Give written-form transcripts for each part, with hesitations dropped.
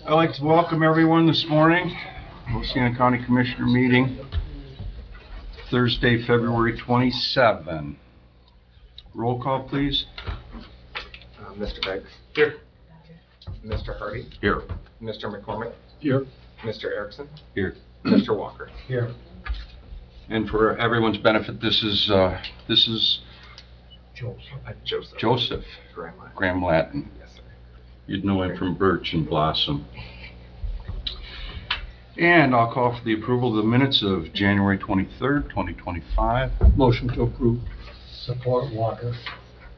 I'd like to welcome everyone this morning. Oceana County Commissioner meeting, Thursday, February 27. Roll call, please. Mr. Beggs? Here. Mr. Hardy? Here. Mr. McCormick? Here. Mr. Erickson? Here. Mr. Walker? Here. And for everyone's benefit, this is Joseph. Joseph Grandma. Graham Latin. Yes, sir. You'd know him from Birch and Blossom. And I'll call for the approval of the minutes of January 23rd, 2025. Motion to approve. Support Walker.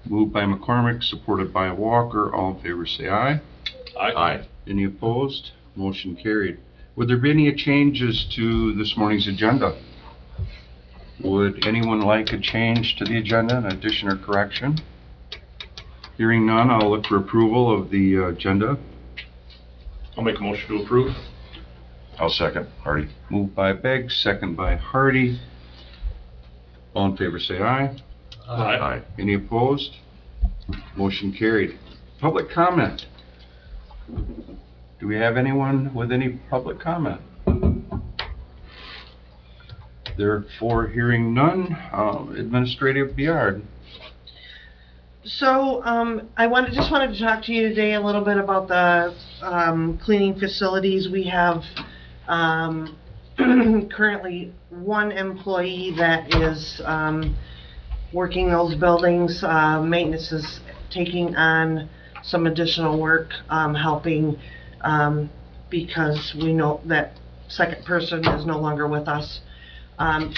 Moved by McCormick, supported by Walker. All in favor, say aye. Aye. Any opposed? Motion carried. Would there be any changes to this morning's agenda? Would anyone like a change to the agenda, an addition or correction? Hearing none, I'll look for approval of the agenda. I'll make a motion to approve. I'll second. Hardy. Moved by Begg, second by Hardy. All in favor, say aye. Aye. Any opposed? Motion carried. Public comment. Do we have anyone with any public comment? Therefore, hearing none, Administrative Biard. So, I just wanted to talk to you today a little bit about the, cleaning facilities. We have, currently one employee that is, working those buildings. Maintenance is taking on some additional work, helping, because we know that second person is no longer with us.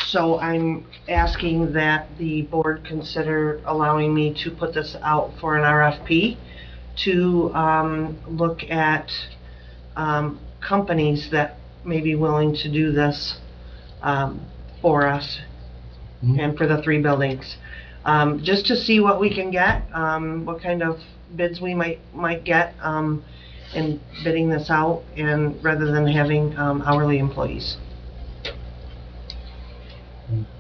So I'm asking that the board consider allowing me to put this out for an RFP to look at companies that may be willing to do this for us and for the 3 buildings. Just to see what we can get, what kind of bids we might get in bidding this out, and rather than having hourly employees.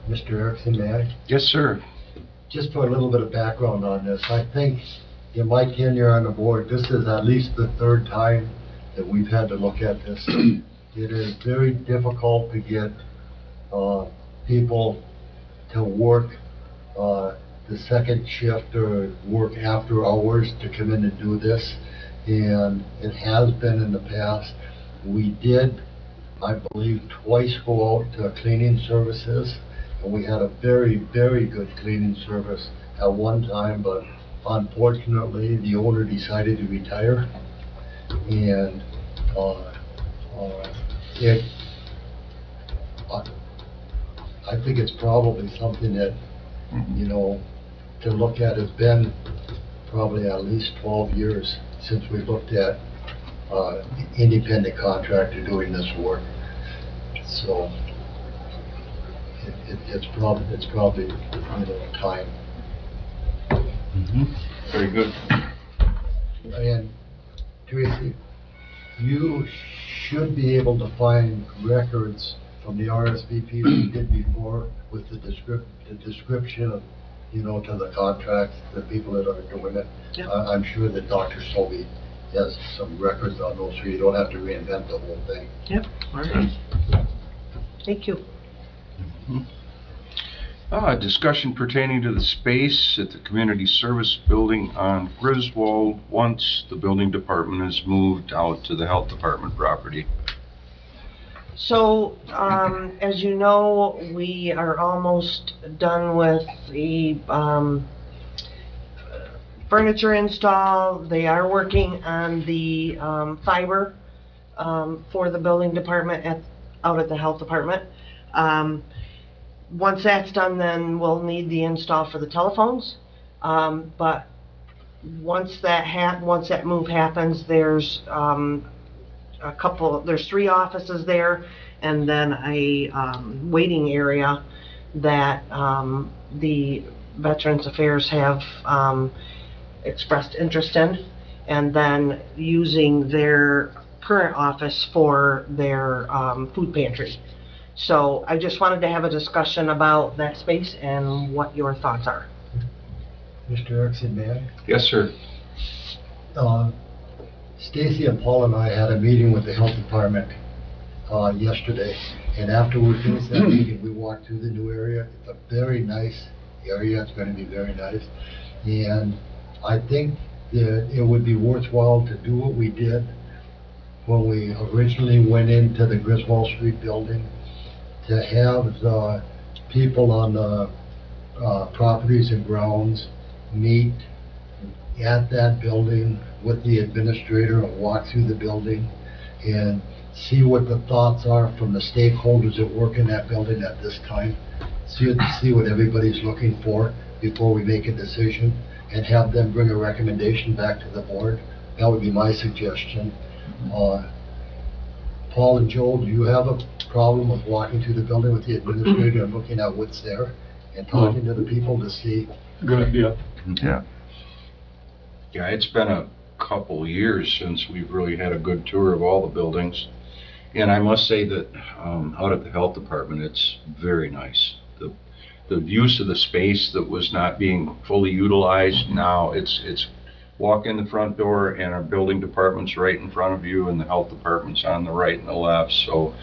Mr. Erickson, may I? Yes, sir. Just for a little bit of background on this, I think in my tenure on the board, this is at least the 3rd time that we've had to look at this. It is very difficult to get people to work the second shift or work after hours to come in and do this, and it has been in the past. We did, I believe, twice go out to cleaning services, and we had a very, very good cleaning service at one time, but unfortunately, the owner decided to retire, and I think it's probably something that, you know, to look at. Has been probably at least 12 years since we looked at independent contractor doing this work. So it's probably you know, time. Very good. And Tracy, you should be able to find records from the RSVP we did before with the description of, you know, to the contracts, the people that are doing it. Yep. I'm sure that Dr. Sobey has some records on those, so you don't have to reinvent the whole thing. Yep. All right. Thank you. Discussion pertaining to the space at the Community Service Building on Griswold once the building department is moved out to the Health Department property. So, as you know, we are almost done with the furniture install. They are working on the fiber for the building department out at the health department. Once that's done, then we'll need the install for the telephones. But once that move happens, there's there's 3 offices there, and then a waiting area that the Veterans Affairs have expressed interest in, and then using their current office for their food pantry. So I just wanted to have a discussion about that space and what your thoughts are. Mr. Erickson, may I? Yes, sir. Stacy and Paul and I had a meeting with the health department yesterday, and after we finished that meeting, we walked through the new area. It's a very nice area. It's going to be very nice, and I think that it would be worthwhile to do what we did when we originally went into the Griswold Street building, to have the people on the properties and grounds meet at that building with the administrator and walk through the building and see what the thoughts are from the stakeholders that work in that building at this time. See what everybody's looking for before we make a decision, and have them bring a recommendation back to the board. That would be my suggestion. Paul and Joel, do you have a problem with walking through the building with the administrator and looking at what's there and talking to the people to see? Good idea. Yeah. Yeah, it's been a couple years since we've really had a good tour of all the buildings. And I must say that out at the health department, it's very nice. The use of the space that was not being fully utilized, now it's walk in the front door and our building department's right in front of you and the health department's on the right and the left. So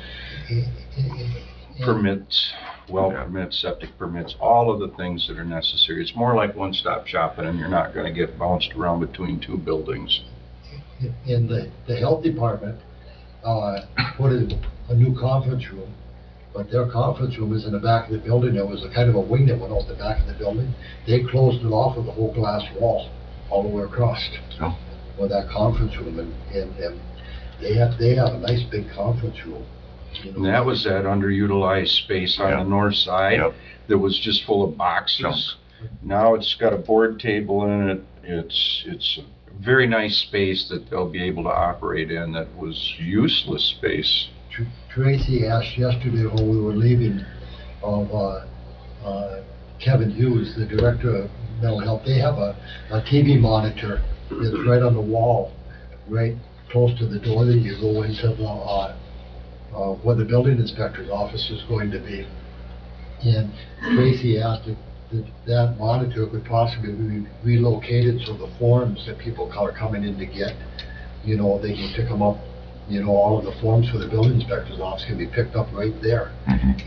permits, well permits, septic permits, all of the things that are necessary. It's more like one-stop shopping, and you're not going to get bounced around between two buildings. In the health department, put in a new conference room, but their conference room is in the back of the building. There was a kind of a wing that went out the back of the building. They closed it off with a whole glass wall all the way across Oh. with that conference room, and they have a nice big conference room. You know. And that was that underutilized space on the north side that was just full of boxes. Now it's got a board table in it. It's a very nice space that they'll be able to operate in that was useless space. Tracy asked yesterday when we were leaving of Kevin Hughes, the director of mental health. They have a TV monitor that's right on the wall, right close to the door that you go into the where the building inspector's office is going to be. And Tracy asked if that monitor could possibly be relocated so the forms that people are coming in to get, you know, they can pick them up. You know, all of the forms for the building inspector's office can be picked up right there.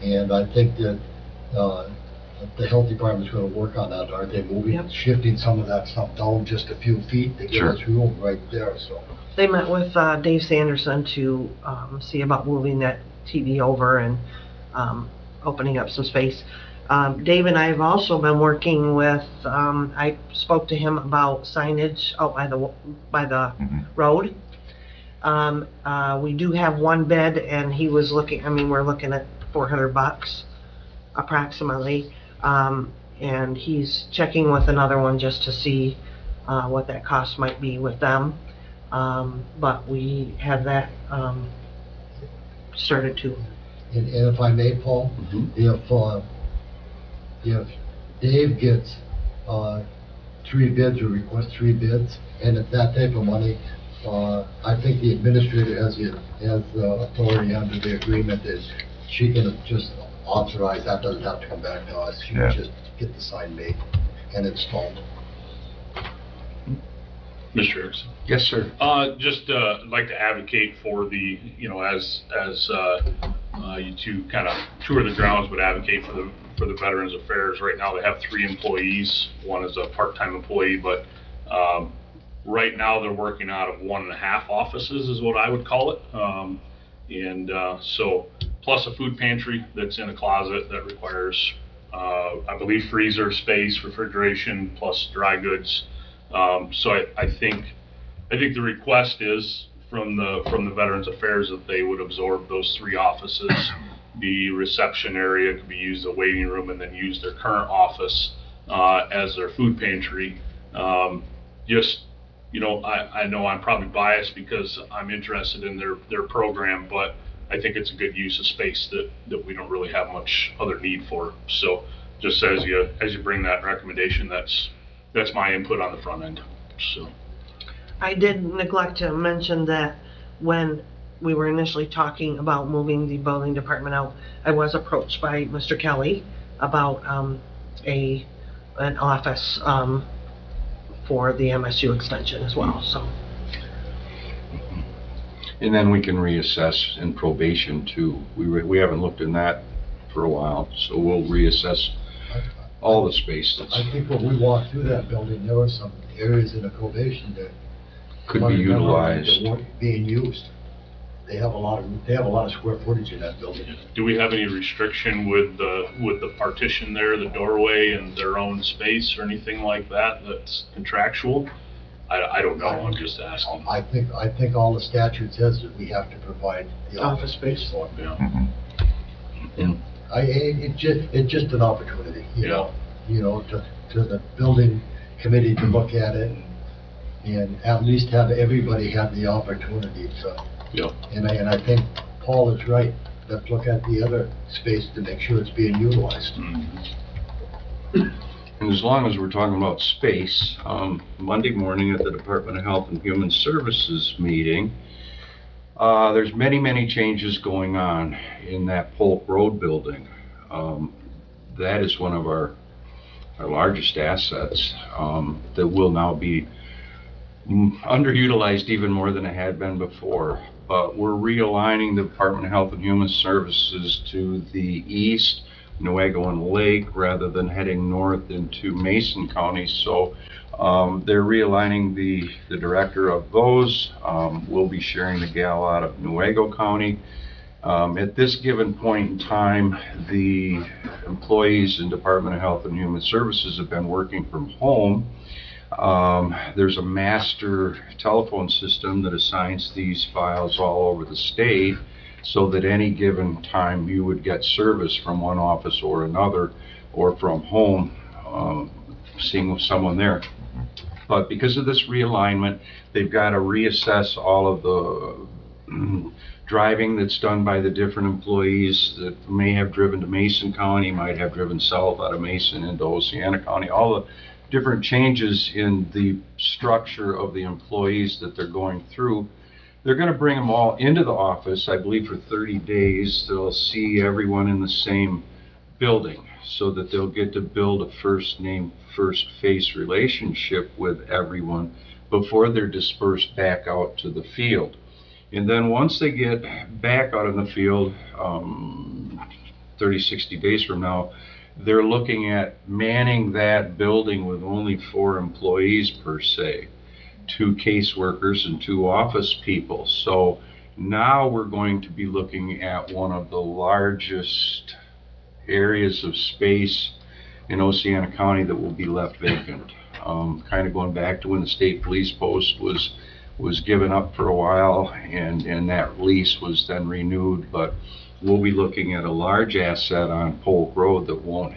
And I think that the health department's gonna work on that, aren't they? Moving, shifting some of that stuff down just a few feet to give us room right there, so. They met with Dave Sanderson to see about moving that TV over and opening up some space. Dave and I have also been working with, I spoke to him about signage out by the road. We do have one bid, and he was looking, I mean, we're looking at $400 approximately. And he's checking with another one just to see what that cost might be with them. But we have that started to. And if I may, Paul, if Dave gets 3 bids or requests 3 bids, and it's that type of money, I think the administrator has the authority under the agreement that she can just authorize, that doesn't have to come back to us. She can just get the sign made and installed. Mr. Erickson? Yes, sir. Just like to advocate for the, you know, as you two kind of tour the grounds, but advocate for the Veterans Affairs. Right now they have 3 employees. One is a part-time employee, but right now they're working out of 1.5 offices is what I would call it. So plus a food pantry that's in a closet that requires, I believe, freezer space, refrigeration, plus dry goods. So I think the request is from the Veterans Affairs that they would absorb those 3 offices. The reception area could be used as a waiting room, and then use their current office as their food pantry. Just, you know, I know I'm probably biased because I'm interested in their program, but I think it's a good use of space that we don't really have much other need for. So just as you bring that recommendation, that's my input on the front end. So I did neglect to mention that when we were initially talking about moving the building department out, I was approached by Mr. Kelly about an office for the MSU extension as well. So And then we can reassess in probation too. We haven't looked in that for a while, so we'll reassess all the spaces. I think when we walked through that building, there were some areas in the probation that Could be utilized. that weren't being used. They have a lot of square footage in that building. Do we have any restriction with the partition there, the doorway and their own space or anything like that that's contractual? I don't know, I'm just asking. I think all the statute says that we have to provide the office space for them. Yeah. And It's just an opportunity, you know, to the building committee to look at it and at least have everybody have the opportunity to. Yeah. And I think Paul is right. Let's look at the other space to make sure it's being utilized. And as long as we're talking about space, Monday morning at the Department of Health and Human Services meeting, there's many changes going on in that Polk Road building. That is one of our largest assets that will now be underutilized even more than it had been before. But we're realigning the Department of Health and Human Services to the east, Newaygo and Lake, rather than heading north into Mason County. So they're realigning the director of those. We'll be sharing the gal out of Newaygo County. At this given point in time, the employees in Department of Health and Human Services have been working from home. There's a master telephone system that assigns these files all over the state, so that any given time you would get service from one office or another, or from home, seeing someone there. But because of this realignment, they've got to reassess all of the driving that's done by the different employees that may have driven to Mason County, might have driven south out of Mason into Oceana County, all the different changes in the structure of the employees that they're going through. They're going to bring them all into the office, I believe, for 30 days. They'll see everyone in the same building so that they'll get to build a first name, first face relationship with everyone before they're dispersed back out to the field. And then once they get back out in the field, 30, 60 days from now, they're looking at manning that building with only 4 employees per se, 2 caseworkers and 2 office people. So now we're going to be looking at one of the largest areas of space in Oceana County that will be left vacant. Kind of going back to when the state police post was given up for a while, and that lease was then renewed. But we'll be looking at a large asset on Polk Road that will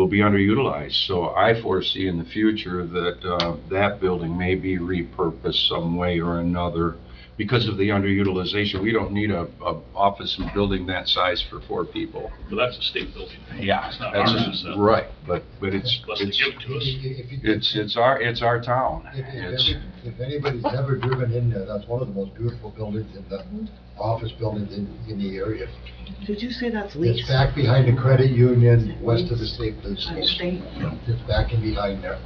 be underutilized. So I foresee in the future that that building may be repurposed some way or another because of the underutilization. We don't need a office and building that size for 4 people. But that's a state building. Yeah, It's not that's ours, it's right. But it's unless they give it to us. it's our town. If anybody's ever driven in there, that's one of the most beautiful buildings in the office buildings in the area. Did you say that's It's leased? back behind the credit union, west of the state police station. State? It's back and behind there.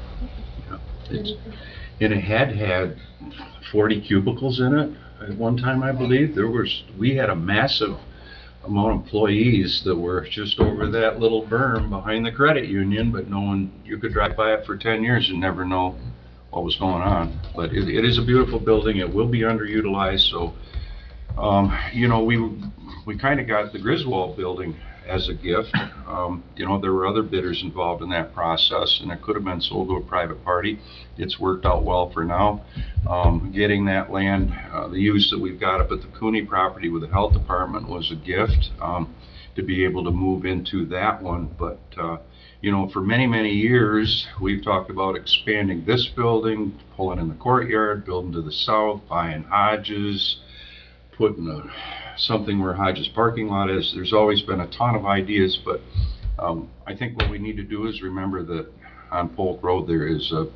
And it had 40 cubicles in it at one time, I believe. We had a massive amount of employees that were just over that little berm behind the credit union, but you could drive by it for 10 years and never know what was going on. But it is a beautiful building. It will be underutilized. So, we kind of got the Griswold building as a gift. There were other bidders involved in that process, and it could have been sold to a private party. It's worked out well for now. Getting that land, the use that we've got up at the Cooney property with the health department was a gift to be able to move into that one. But, for many years, we've talked about expanding this building, pulling in the courtyard, building to the south, buying Hodges, putting something where Hodges parking lot is. There's always been a ton of ideas, but I think what we need to do is remember that on Polk Road there is a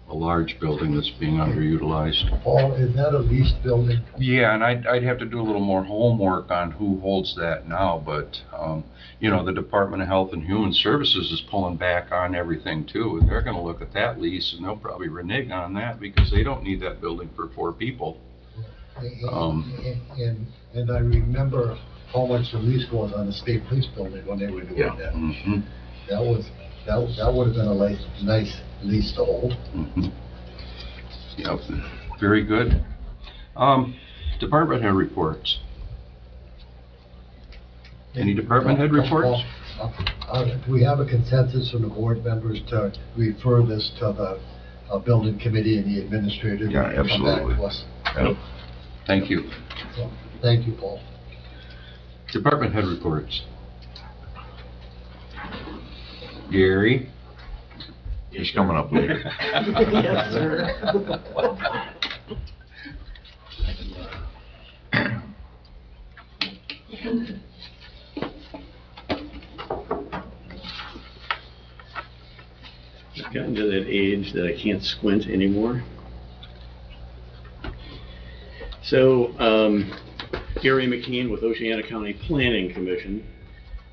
large building that's being underutilized. Paul, is that a leased building? Yeah, and I'd have to do a little more homework on who holds that now, but the Department of Health and Human Services is pulling back on everything too, and they're going to look at that lease and they'll probably renege on that because they don't need that building for 4 people. And I remember how much the lease was on the state police building when they were doing Yeah. that. Mhm. That would have been a nice lease to hold. Mhm. Yep, very good. Department head reports. Any department head reports? Do we have a consensus from the board members to refer this to the building committee and the administrator? Yeah, to come back to absolutely. us? Yep. Thank you. So, thank you, Paul. Department head reports. Gary? He's coming up later. Yes, sir. I've gotten to that age that I can't squint anymore. So, Gary McKean with Oceana County Planning Commission.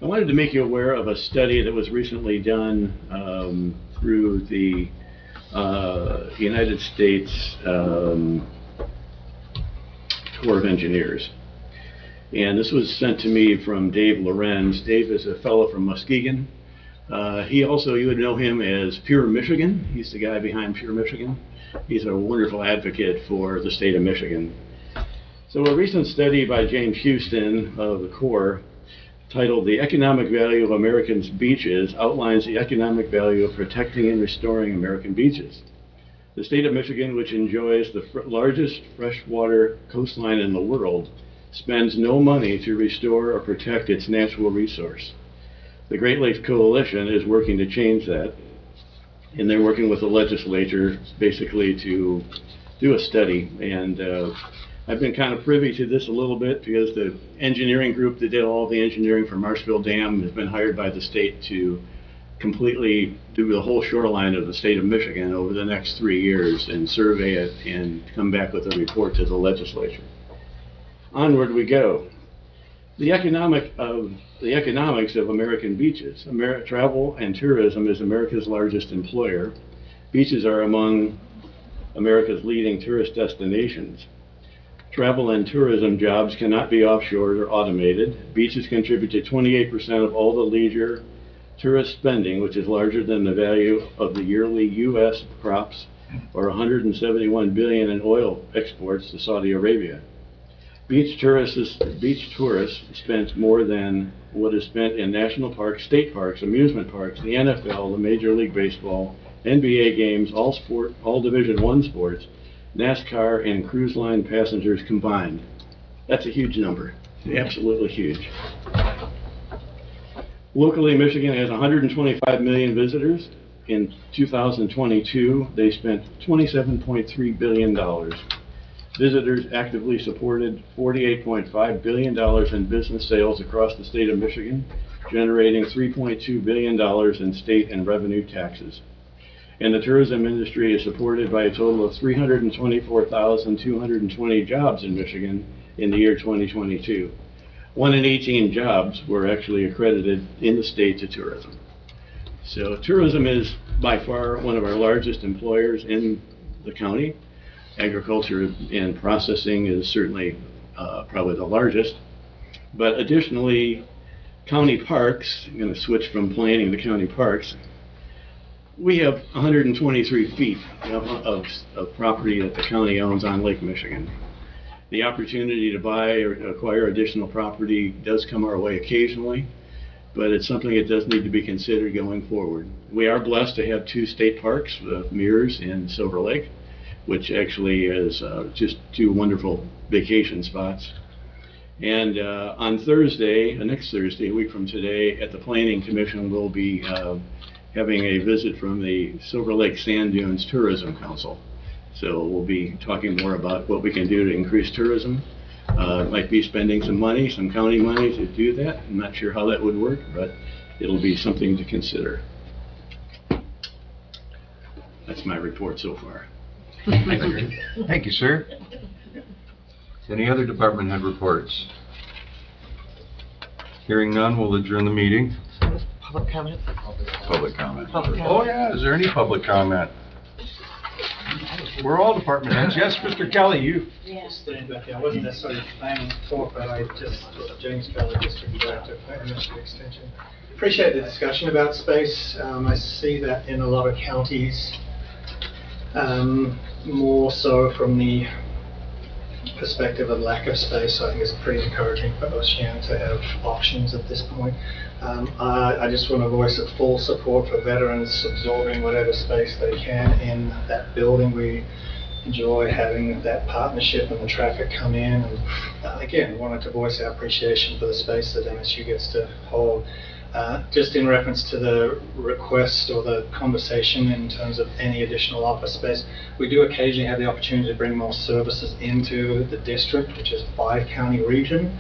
I wanted to make you aware of a study that was recently done through the United States Corps of Engineers. And this was sent to me from Dave Lorenz. Dave is a fellow from Muskegon. He also, you would know him as Pure Michigan. He's the guy behind Pure Michigan. He's a wonderful advocate for the state of Michigan. So a recent study by James Houston of the Corps, titled "The Economic Value of Americans' Beaches," outlines the economic value of protecting and restoring American beaches. The state of Michigan, which enjoys the largest freshwater coastline in the world, spends no money to restore or protect its natural resource. The Great Lakes Coalition is working to change that, and they're working with the legislature basically to do a study. And I've been kind of privy to this a little bit because the engineering group that did all the engineering for Marshville Dam has been hired by the state to completely do the whole shoreline of the state of Michigan over the next 3 years and survey it and come back with a report to the legislature. Onward we go. The economics of American beaches. Travel and tourism is America's largest employer. Beaches are among America's leading tourist destinations. Travel and tourism jobs cannot be offshored or automated. Beaches contribute to 28% of all the leisure tourist spending, which is larger than the value of the yearly U.S. crops or $171 billion in oil exports to Saudi Arabia. Beach tourists spent more than what is spent in national parks, state parks, amusement parks, the NFL, the Major League Baseball, NBA games, all Division I sports, NASCAR, and cruise line passengers combined. That's a huge number, absolutely huge. Locally, Michigan has 125 million visitors. In 2022, they spent $27.3 billion. Visitors actively supported $48.5 billion in business sales across the state of Michigan, generating $3.2 billion in state and revenue taxes. And the tourism industry is supported by a total of 324,220 jobs in Michigan in the year 2022. 1 in 18 jobs were actually accredited in the state to tourism. So tourism is by far one of our largest employers in the county. Agriculture and processing is certainly probably the largest. But additionally, county parks, I'm going to switch from planning to county parks. We have 123 feet of property that the county owns on Lake Michigan. The opportunity to buy or acquire additional property does come our way occasionally, but it's something that does need to be considered going forward. We are blessed to have 2 state parks, Mears and Silver Lake, which actually is just 2 wonderful vacation spots. And on Thursday, next Thursday, a week from today, at the Planning Commission, we'll be having a visit from the Silver Lake Sand Dunes Tourism Council. So we'll be talking more about what we can do to increase tourism. Might be spending some money, some county money to do that. I'm not sure how that would work, but it'll be something to consider. That's my report so far. Thank you, sir. Any other department head reports? Hearing none, we'll adjourn the meeting. Public comment? Public comment. Public Oh, comment. yeah, is there any public comment? We're all department heads. Yes, Mr. Kelly, you. Just staying back there, I wasn't necessarily planning to talk, but I just, James Kelly, District Director for Michigan Extension. Appreciate the discussion about space. I see that in a lot of counties, more so from the perspective of lack of space. So I think it's pretty encouraging for Oceana to have options at this point. I just want to voice a full support for veterans absorbing whatever space they can in that building. We enjoy having that partnership and the traffic come in. And again, wanted to voice our appreciation for the space that MSU gets to hold. Just in reference to the request or the conversation in terms of any additional office space, we do occasionally have the opportunity to bring more services into the district, which is a 5-county region.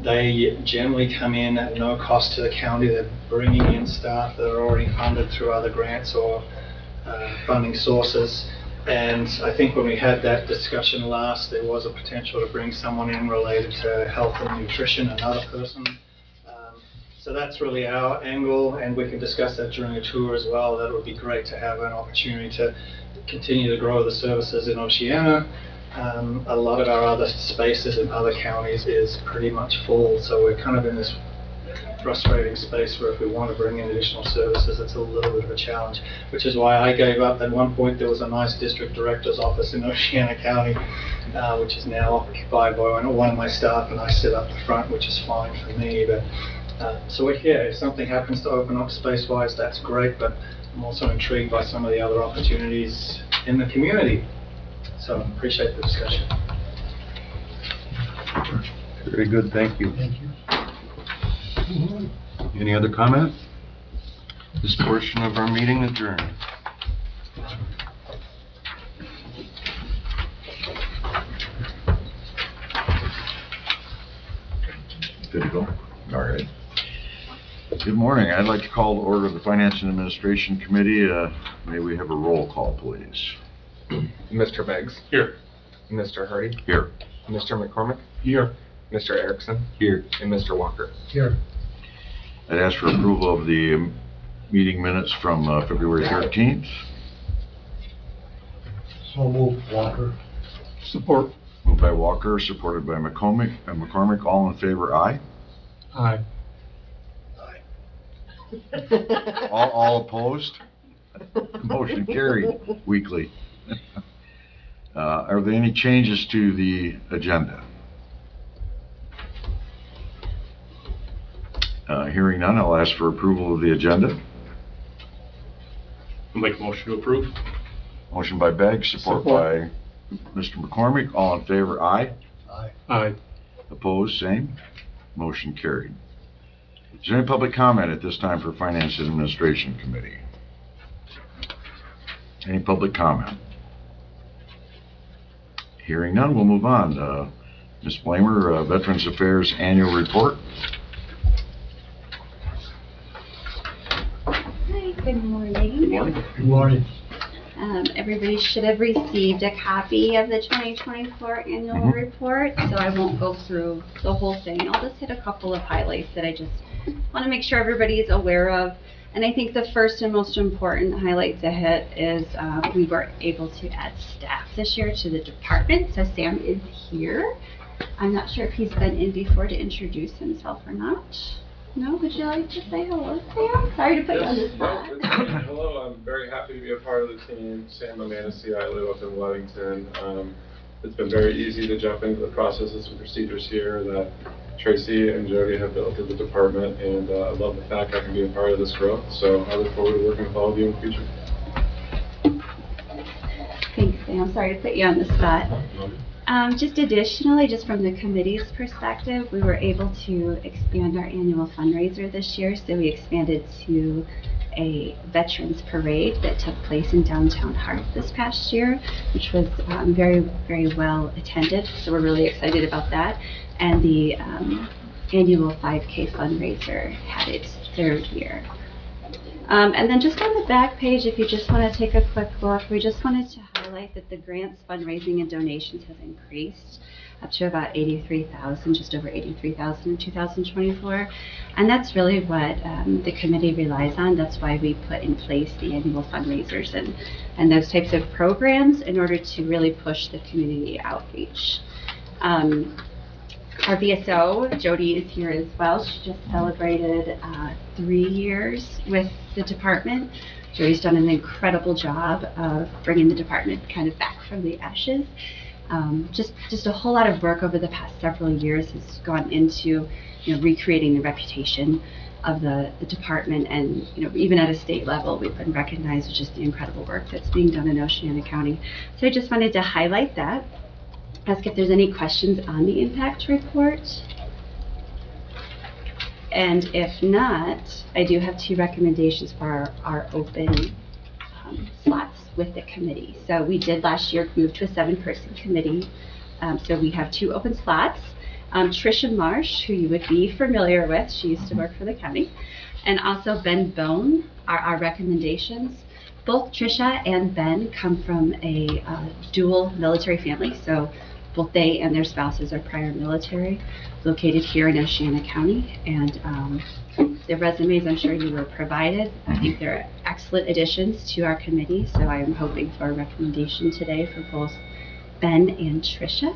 They generally come in at no cost to the county. They're bringing in staff that are already funded through other grants or funding sources. And I think when we had that discussion last, there was a potential to bring someone in related to health and nutrition, another person. So that's really our angle, and we can discuss that during a tour as well. That would be great to have an opportunity to continue to grow the services in Oceana. A lot of our other spaces in other counties is pretty much full, so we're kind of in this frustrating space where if we want to bring in additional services, it's a little bit of a challenge, which is why I gave up. At one point, there was a nice district director's office in Oceana County, which is now occupied by one of my staff, and I sit up the front, which is fine for me. But so yeah, if something happens to open up space-wise, that's great, but I'm also intrigued by some of the other opportunities in the community. So appreciate the discussion. Very good, thank you. Thank you. Any other comment? This portion of our meeting adjourned. Good to go? All right. Good morning. I'd like to call to order the Finance and Administration Committee. May we have a roll call, please? Mr. Beggs, Here. Mr. Hardy, Here. Mr. McCormick, Here. Mr. Erickson, Here. and Mr. Walker. Here. I'd ask for approval of the meeting minutes from February 13th. So moved, Walker. Support. Moved by Walker, supported by McCormick. All in favor, aye? Aye. All opposed? Motion carried. Weekly. Are there any changes to the agenda? Hearing none, I'll ask for approval of the agenda. I'll make a motion to approve. Motion by Begg, support by Mr. McCormick. All in favor, aye? Aye. Aye. Opposed, same. Motion carried. Is there any public comment at this time for Finance and Administration Committee? Any public comment? Hearing none, we'll move on. Ms. Blamer, Veterans Affairs Annual Report. Hi, good morning. Good morning. Everybody should have received a copy of the 2024 annual report, so I won't go through the whole thing. I'll just hit a couple of highlights that I just want to make sure everybody is aware of. And I think the first and most important highlight to hit is we were able to add staff this year to the department. So Sam is here. I'm not sure if he's been in before to introduce himself or not. No, would you like to say hello, Sam? Sorry to put you on the spot. Hello, I'm very happy to be a part of the team. Sam Amanisi, I live up in Weddington. It's been very easy to jump into the processes and procedures here that Tracy and Jody have built in the department, and I love the fact I can be a part of this growth. So I look forward to working with all of you in the future. Thanks, Sam. Sorry to put you on the spot. Just additionally, just from the committee's perspective, we were able to expand our annual fundraiser this year. So we expanded to a veterans parade that took place in downtown Hart this past year, which was very, very well attended. So we're really excited about that. And the annual 5K fundraiser had its third year. And then just on the back page, if you just want to take a quick look, we just wanted to highlight that the grants, fundraising, and donations have increased. up to about 83,000, just over 83,000 in 2024. And that's really what the committee relies on. That's why we put in place the annual fundraisers and those types of programs in order to really push the community outreach. Our VSO, Jody, is here as well. She just celebrated 3 years with the department. Jody's done an incredible job of bringing the department kind of back from the ashes. Just a whole lot of work over the past several years has gone into, recreating the reputation of the department, and even at a state level, we've been recognized with just the incredible work that's being done in Oceana County. So I just wanted to highlight that. Ask if there's any questions on the impact report. And if not, I do have 2 recommendations for our open slots with the committee. So we did last year move to a 7-person committee. So we have 2 open slots. Tricia Marsh, who you would be familiar with, she used to work for the county, and also Ben Bone are our recommendations. Both Tricia and Ben come from a dual military family, so both they and their spouses are prior military, located here in Oceana County, and their resumes, I'm sure you were provided. I think they're excellent additions to our committee, so I am hoping for a recommendation today for both Ben and Tricia.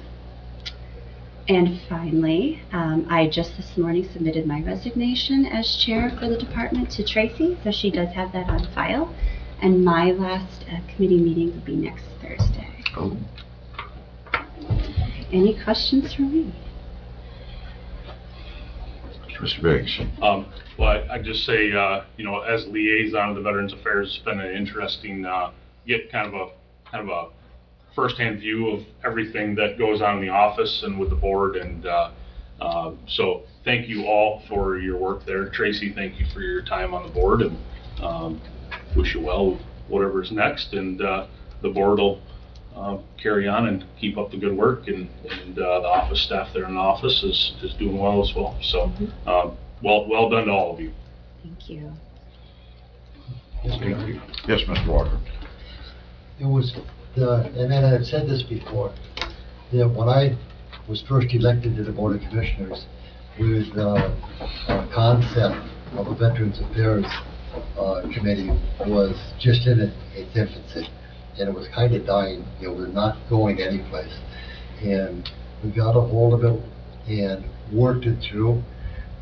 And finally, I just this morning submitted my resignation as chair for the department to Tracy, so she does have that on file. And my last committee meeting will be next Thursday. Oh. Any questions for me? Mr. Biggs. Well, I'd just say, as liaison of the Veterans Affairs, it's been an interesting, get kind of a firsthand view of everything that goes on in the office and with the board. And so thank you all for your work there. Tracy, thank you for your time on the board, and wish you well with whatever's next. And the board will carry on and keep up the good work, and the office staff there in the office is doing well as well. So well done to all of you. Thank you. Yes, Mr. Walker. It was, and then I had said this before, that when I was first elected to the Board of Commissioners, the concept of a Veterans Affairs Committee was just in its infancy, and it was kind of dying. It was not going anyplace. And we got a hold of it and worked it through.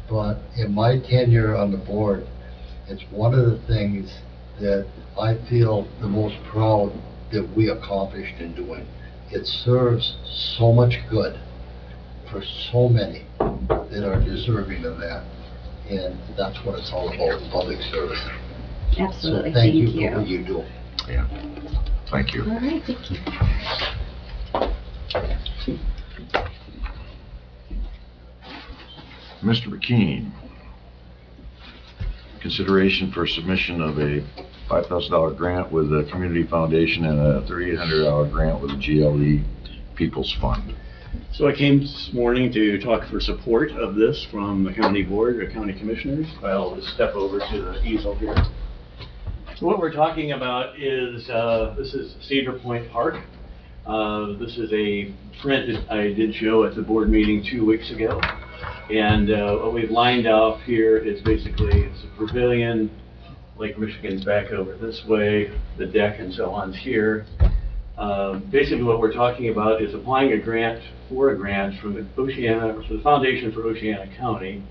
But in my tenure on the board, it's one of the things that I feel the most proud that we accomplished in doing. It serves so much good for so many that are deserving of that. And that's what it's all about, public service. Absolutely. So thank you for what you do. Yeah. Thank you. All right, thank you. Mr. McKean. Consideration for submission of a $5,000 grant with the Community Foundation and a $3,800 grant with the GLE People's Fund. So I came this morning to talk for support of this from the county board or county commissioners. I'll just step over to the easel here. So what we're talking about is, this is Cedar Point Park. This is a print that I did show at the board meeting 2 weeks ago. And what we've lined up here is basically, it's a pavilion, Lake Michigan's back over this way, the deck and so on's here. Basically what we're talking about is applying a grant from the Foundation for Oceana County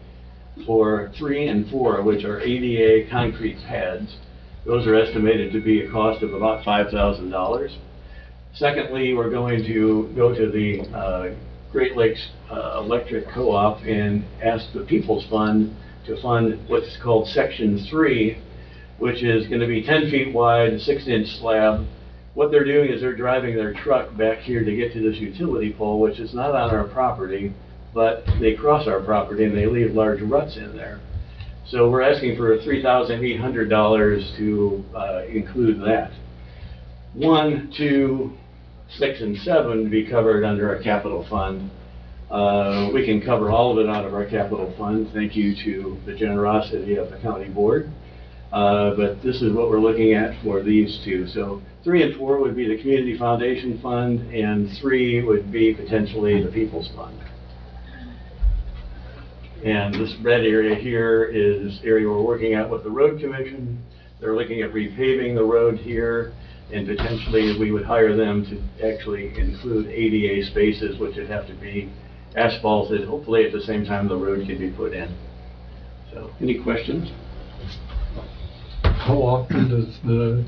for 3 and 4, which are ADA concrete pads. Those are estimated to be a cost of about $5,000. Secondly, we're going to go to the Great Lakes Electric Co-op and ask the People's Fund to fund what's called Section 3, which is going to be 10 feet wide, 6-inch slab. What they're doing is they're driving their truck back here to get to this utility pole, which is not on our property, but they cross our property and they leave large ruts in there. So we're asking for $3,800 to include that. 1, 2, 6, and 7 to be covered under our capital fund. We can cover all of it out of our capital fund, thank you to the generosity of the county board. But this is what we're looking at for these two. So 3 and 4 would be the Community Foundation Fund, and 3 would be potentially the People's Fund. And this red area here is area we're working at with the Road Commission. They're looking at repaving the road here, and potentially we would hire them to actually include ADA spaces, which would have to be asphalted. Hopefully at the same time the road can be put in. So, any questions? How often does the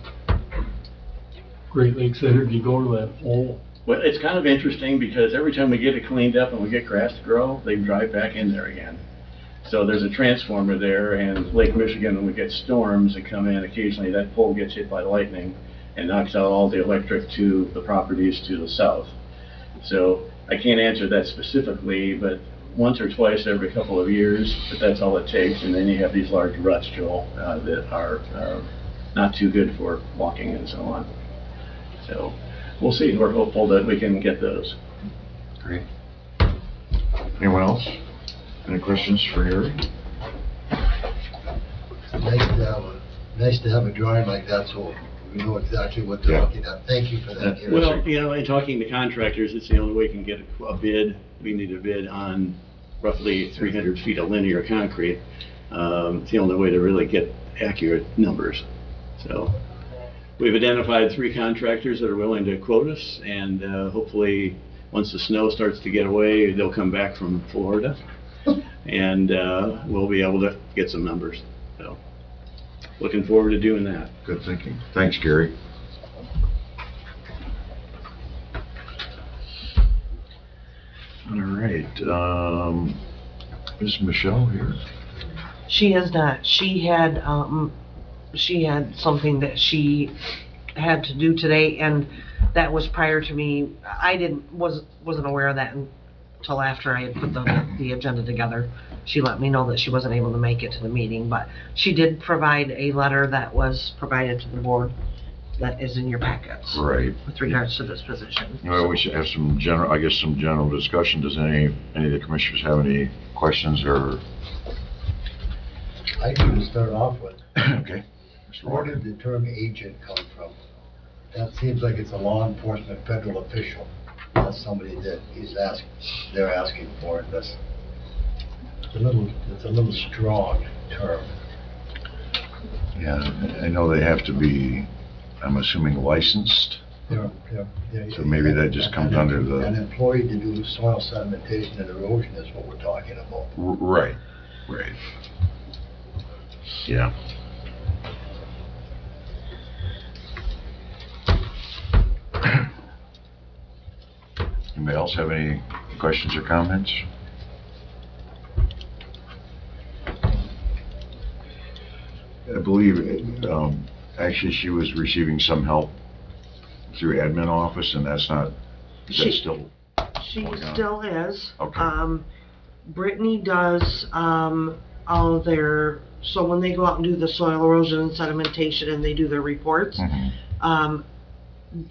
Great Lakes Energy go to that hole? Well, it's kind of interesting because every time we get it cleaned up and we get grass to grow, they drive back in there again. So there's a transformer there, and Lake Michigan, when we get storms that come in, occasionally that pole gets hit by lightning and knocks out all the electric to the properties to the south. So I can't answer that specifically, but once or twice every couple of years, but that's all it takes. And then you have these large ruts, Joel, that are not too good for walking and so on. So we'll see. We're hopeful that we can get those. Great. Anyone else? Any questions for Harry? Nice to have a drawing like that, so we know exactly what they're looking at. Thank you for that, Gary. Well, you know, in talking to contractors, it's the only way we can get a bid. We need a bid on roughly 300 feet of linear concrete. It's the only way to really get accurate numbers. So we've identified 3 contractors that are willing to quote us, and hopefully once the snow starts to get away, they'll come back from Florida, and we'll be able to get some numbers. So looking forward to doing that. Good thinking. Thanks, Gary. All right. Is Michelle here? She is not. She had something that she had to do today, and that was prior to me. I wasn't aware of that until after I had put the agenda together. She let me know that she wasn't able to make it to the meeting, but she did provide a letter that was provided to the board that is in your packets. Right. With regards to this position. Well, we should have some general discussion. Does any of the commissioners have any questions or? I can start off with. Okay. Mr. Where Walker. did the term agent come from? That seems like it's a law enforcement federal official, not somebody that they're asking for it. It's a little strong term. Yeah, I know they have to be, I'm assuming, licensed. They're So maybe that just comes under the. An employee to do soil sedimentation and erosion is what we're talking about. Right. Yeah. Anybody else have any questions or comments? I believe, actually, she was receiving some help through admin office, and that's not, is that still? She going on? still is. Okay. Brittany does, all their, so when they go out and do the soil erosion and sedimentation and they do their reports,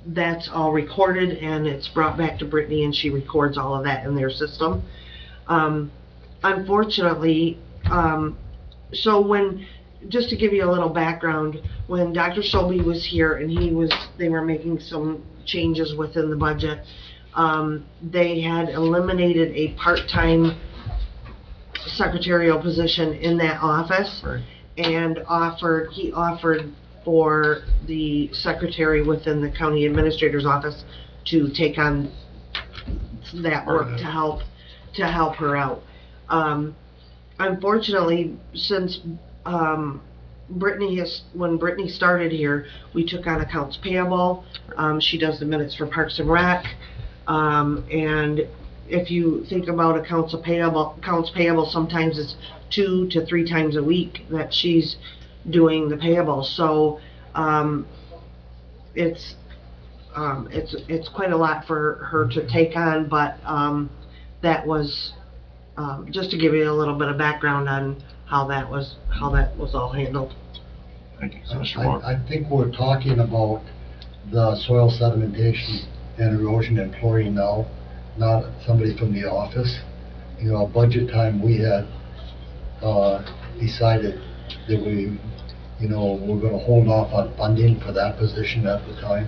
that's all recorded and it's brought back to Brittany and she records all of that in their system. Unfortunately, so when, just to give you a little background, when Dr. Sobey was here and they were making some changes within the budget, they had eliminated a part-time secretarial position in that office. Right. And he offered for the secretary within the county administrator's office to take on that work to help her out. Unfortunately, since when Brittany started here, we took on accounts payable. She does the minutes for Parks and Rec. And if you think about accounts payable, sometimes it's 2 to 3 times a week that she's doing the payable. So it's quite a lot for her to take on, but that was just to give you a little bit of background on how that was all handled. Thank you. Mr. Walker. I think we're talking about the soil sedimentation and erosion employee now, not somebody from the office. You know, budget time, we had decided that we you know, we're gonna hold off on funding for that position at the time.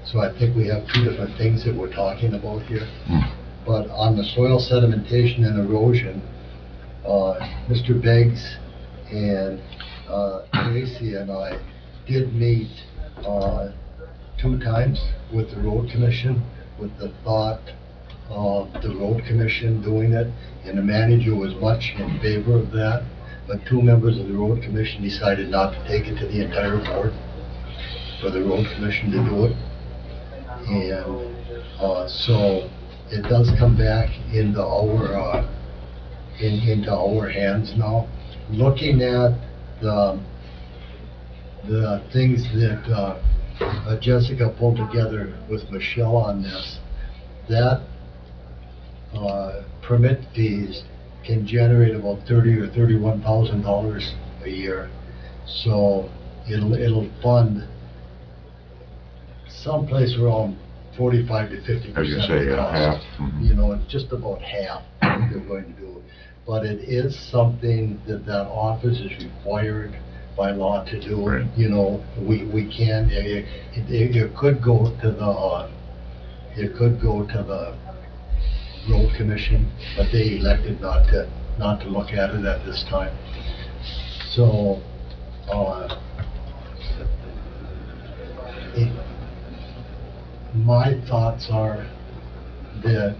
So I think we have two different things that we're talking about here. But on the soil sedimentation and erosion, Mr. Beggs and Tracy and I did meet 2 times with the road commission, with the thought of the road commission doing it, and the manager was much in favor of that. But 2 members of the road commission decided not to take it to the entire board for the road commission to do it. And so it does come back into our into our hands now. Looking at the things that Jessica pulled together with Michelle on this, that permit fees can generate about $30,000 or $31,000 a year. So it'll fund someplace around 45 to 50%. I was gonna say, half. You know, it's just about half what they're going to do. But it is something that office is required by law to do. Right. You know, we can, it could go to the road commission, but they elected not to look at it at this time. So, my thoughts are that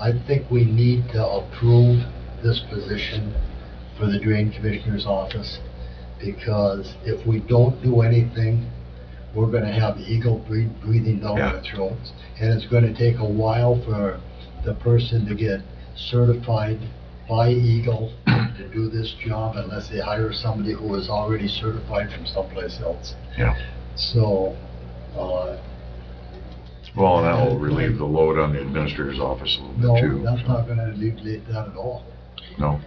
I think we need to approve this position for the drain commissioner's office, because if we don't do anything, we're gonna have eagle breathing down our throats. And it's gonna take a while for the person to get certified by Eagle to do this job, unless they hire somebody who is already certified from someplace else. Yeah. So, Well, and that will relieve the load on the administrator's office a little bit too. no, that's not gonna alleviate that at all. No?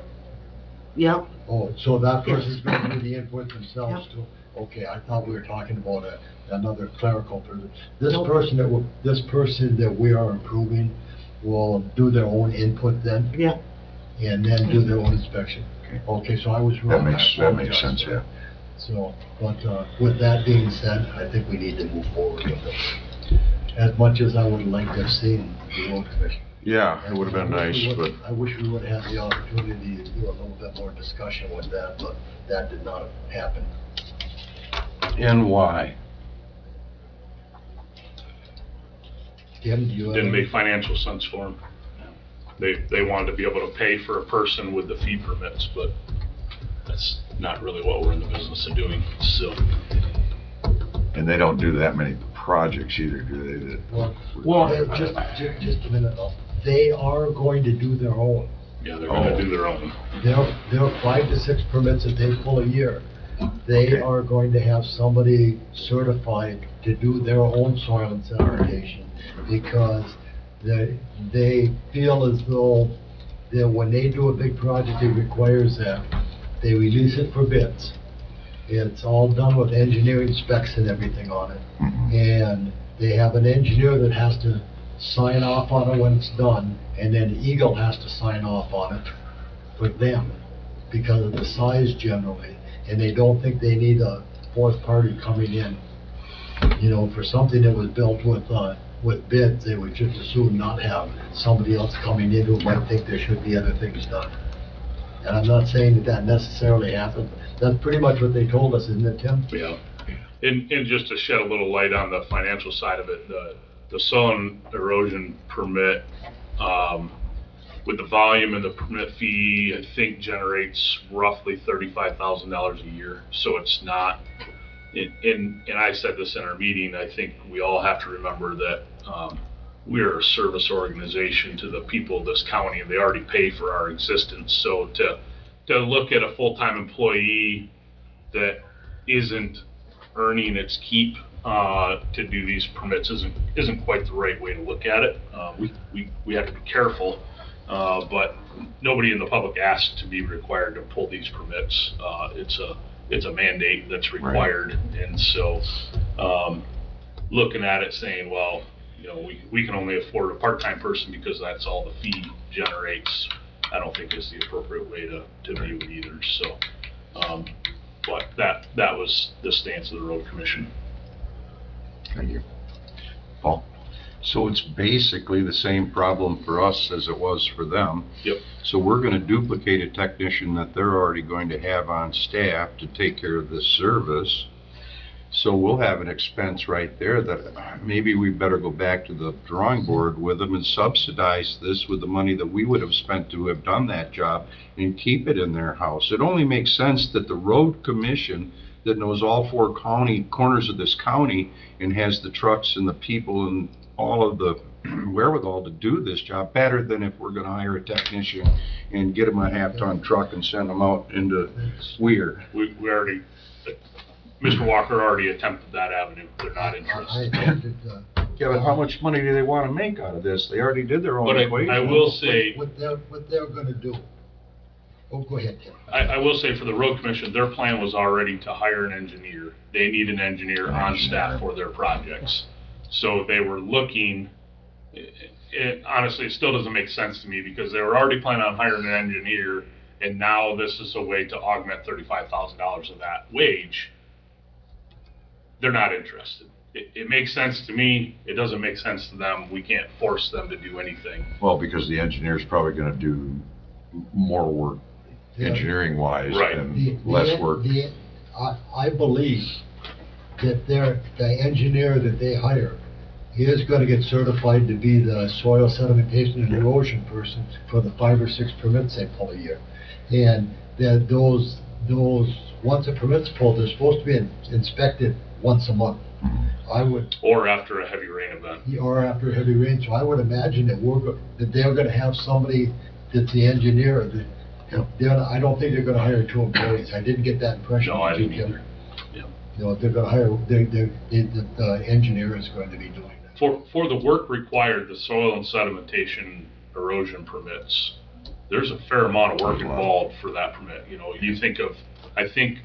Yep, Oh, so that person's gonna do the input themselves too? Okay, I thought we were talking about another clerical person. This Nope. person that we are improving will do their own input then, yeah. and then do their own inspection. Okay, so I was wrong. That I makes apologize sense, for yeah. that. So, but, with that being said, I think we need to move forward with it. As much as I would like to have seen the road commission. Yeah, it would have been nice, but I wish we would have had the opportunity to do a little bit more discussion with that, but that did not happen. And why? Tim, do you have? Didn't make financial sense for them. They wanted to be able to pay for a person with the fee permits, but that's not really what we're in the business of doing, so. and they don't do that many projects either, do they? that- Well, just a minute though. They are going to do their own. Yeah, they're gonna do their own. There are 5 to 6 permits that they pull a year. They Okay. are going to have somebody certified to do their own soil and sedimentation, because they feel as though that when they do a big project, it requires that they release it for bids. It's all done with engineering specs and everything on it. Mhm. And they have an engineer that has to sign off on it when it's done, and then Eagle has to sign off on it for them, because of the size generally. And they don't think they need a 4th party coming in. You know, for something that was built with bids, they would just as soon not have somebody else coming in who might think there should be other things done. And I'm not saying that necessarily happened. That's pretty much what they told us, isn't it, Tim? Yeah. And just to shed a little light on the financial side of it, the soil and erosion permit, with the volume and the permit fee, I think generates roughly $35,000 a year. So it's not, and I said this in our meeting, I think we all have to remember that we are a service organization to the people of this county, and they already pay for our existence. So to look at a full-time employee that isn't earning its keep to do these permits isn't quite the right way to look at it. We have to be careful, but nobody in the public asked to be required to pull these permits. It's a mandate that's required, and so looking at it saying, well, you know, we can only afford a part-time person because that's all the fee generates, I don't think is the appropriate way to view it either. So But that was the stance of the road commission. Thank you. Paul? So it's basically the same problem for us as it was for them. Yep. So we're gonna duplicate a technician that they're already going to have on staff to take care of this service. So we'll have an expense right there that maybe we better go back to the drawing board with them and subsidize this with the money that we would have spent to have done that job and keep it in their house. It only makes sense that the road commission that knows all four corners of this county and has the trucks and the people and all of the wherewithal to do this job better than if we're gonna hire a technician and get them a half-ton truck and send them out into Weir. We already, Mr. Walker already attempted that avenue. They're not interested. Yeah, but how much money do they wanna make out of this? They already did their own But equation. I will say, What they're gonna do. Oh, go ahead, Tim. I will say for the road commission, their plan was already to hire an engineer. They need an engineer on staff for their projects. So they were looking, honestly, it still doesn't make sense to me because they were already planning on hiring an engineer, and now this is a way to augment $35,000 of that wage. They're not interested. It makes sense to me. It doesn't make sense to them. We can't force them to do anything. Well, because the engineer's probably gonna do more work engineering wise Right. and less work. I believe that the engineer that they hire is gonna get certified to be the soil sedimentation and erosion person for the 5 or 6 permits they pull a year. And that those, once a permit's pulled, they're supposed to be inspected once a month. I would, Or after a heavy rain event. or after heavy rain, so I would imagine that they're gonna have somebody that's the engineer, I don't think they're gonna hire 2 employees. I didn't get that impression. No, I from you, didn't Kim. either. Yeah. You know, they're gonna hire, the engineer is going to be doing that. For the work required, the soil and sedimentation erosion permits, there's a fair amount of work involved for that permit. You know, you think of, I think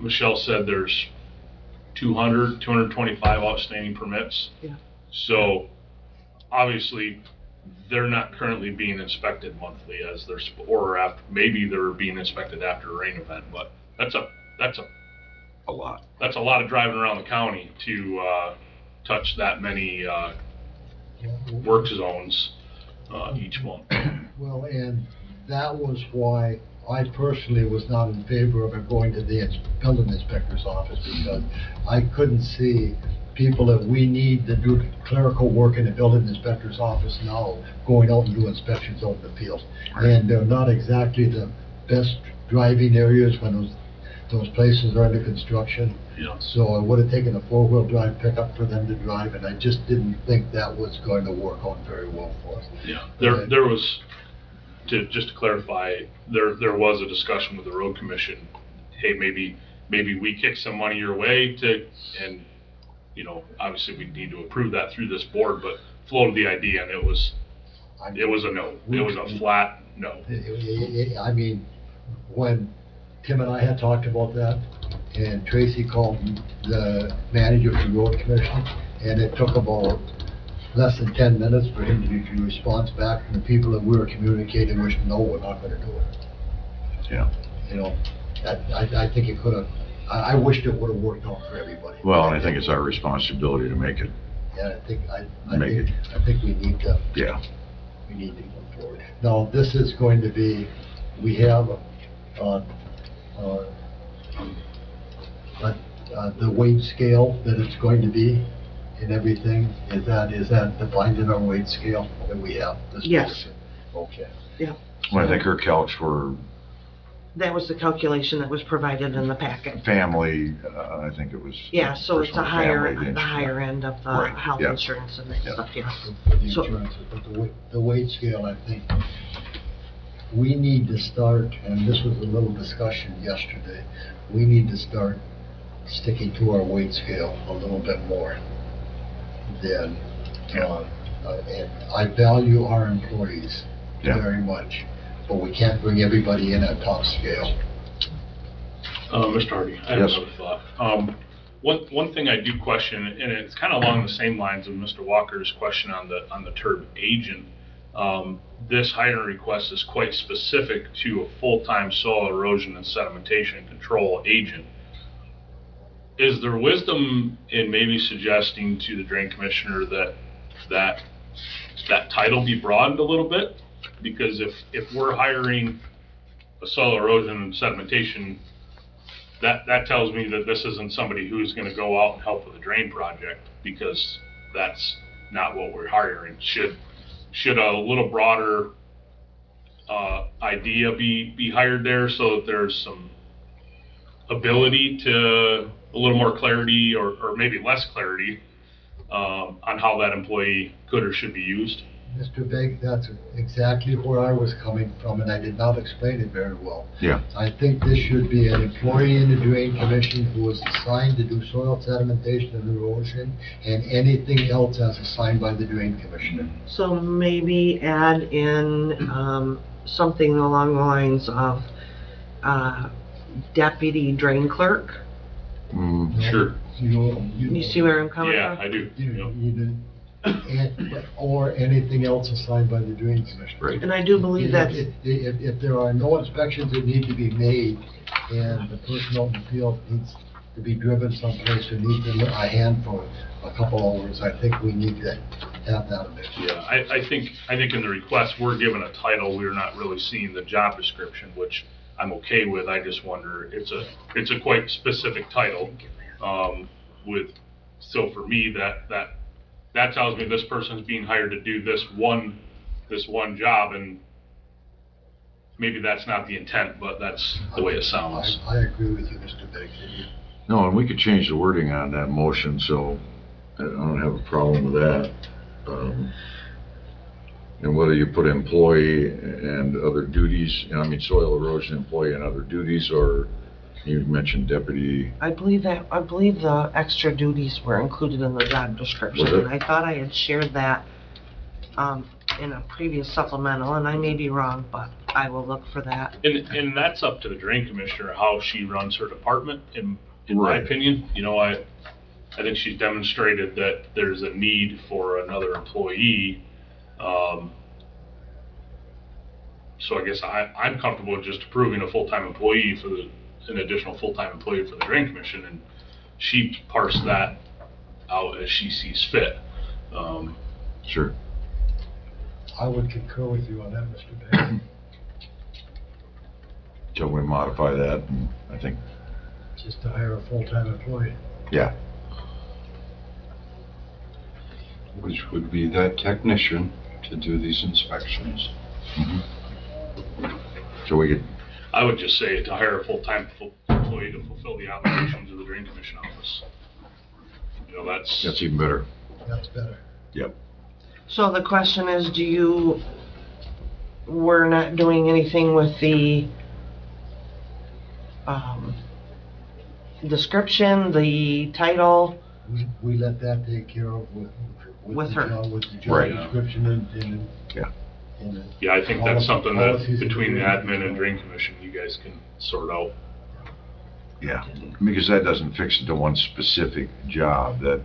Michelle said there's 225 outstanding permits. Yeah. So obviously, they're not currently being inspected monthly as they're, or after, maybe they're being inspected after a rain event, but that's A lot. a lot of driving around the county to touch that many work zones each month. Well, and that was why I personally was not in favor of it going to the building inspector's office, because I couldn't see people that we need to do clerical work in the building inspector's office now going out and do inspections out in the field. And they're not exactly the best driving areas when those places are under construction. Yeah. So I would have taken a 4-wheel drive pickup for them to drive, and I just didn't think that was going to work out very well for us. Yeah, there was, just to clarify, there was a discussion with the road commission. Hey, maybe we kick some money your way and you know, obviously we need to approve that through this board, but floated the idea, and it was a no. It was a flat no. I mean, when Tim and I had talked about that, and Tracy called the manager of the road commission, and it took about less than 10 minutes for him to get a response back from the people that we were communicating with, no, we're not gonna do it. Yeah. You know, I think it could have, I wished it would have worked out for everybody. Well, and I think it's our responsibility to make it, Yeah, I think we need to. yeah. We need to go forward. Now, this is going to be, we have, the weight scale that it's going to be and everything, is that defined in our weight scale that we have? This Yes. portion? Okay. Yeah, Well, I think her calcs were that was the calculation that was provided in the packet. family, I think it was. Yeah, so it's a personal higher, family, the higher end of the Right, health yeah. insurance and that Yeah. stuff, yeah. For the So- insurances, but the weight scale, I think, we need to start, and this was a little discussion yesterday, we need to start sticking to our weight scale a little bit more than, and I value our employees Yeah. very much, but we can't bring everybody in at top scale. Mr. Hardy, I have Yes. another thought. One thing I do question, and it's kind of along the same lines of Mr. Walker's question on the TURB agent. this hiring request is quite specific to a full-time soil erosion and sedimentation control agent. Is there wisdom in maybe suggesting to the drain commissioner that title be broadened a little bit? Because if we're hiring a soil erosion and sedimentation, that tells me that this isn't somebody who's gonna go out and help with a drain project, because that's not what we're hiring. Should a little broader idea be hired there, so that there's some ability to a little more clarity, or maybe less clarity on how that employee could or should be used? Mr. Begg, that's exactly where I was coming from, and I did not explain it very well. Yeah. I think this should be an employee in the Drain Commission who is assigned to do soil sedimentation and erosion, and anything else as assigned by the Drain Commissioner. So maybe add in something along the lines of deputy drain clerk. Sure. You see where I'm coming Yeah, from? I do. Or anything else assigned by the Drain Commissioner. Right. And I do believe that's, If there are no inspections that need to be made, and the person out in the field needs to be driven someplace or needs a hand for a couple hours, I think we need to have that a bit. Yeah, I think in the request, we're given a title, we're not really seeing the job description, which I'm okay with. I just wonder, it's a quite specific title, so for me, that tells me this person's being hired to do this one job, and maybe that's not the intent, but that's the way it sounds. I agree with you, Mr. Begg. No, and we could change the wording on that motion, so I don't have a problem with that. And whether you put employee and other duties, soil erosion employee and other duties, or you mentioned deputy. I believe the extra duties were included in the job description. Was it? And I thought I had shared that in a previous supplemental, and I may be wrong, but I will look for that. And that's up to the drain commissioner, how she runs her department, in my Right. opinion. I think she's demonstrated that there's a need for another employee. So I guess I'm comfortable with just approving a full-time employee an additional full-time employee for the drain commission, and she parsed that out as she sees fit. Sure. I would concur with you on that, Mr. Begg. Shall we modify that? And I think, Just to hire a full-time employee. yeah. Which would be that technician to do these inspections. So we could, I would just say to hire a full-time employee to fulfill the obligations of the drain commission office. that's even better. That's better. Yep. So the question is, we're not doing anything with the description, the title? We let that take care of With her. With the job Right. description and. Yeah. Yeah, I think that's something that Policies and between the agreements. admin and drain commission, you guys can sort out. Yeah, because that doesn't fix it to one specific job, that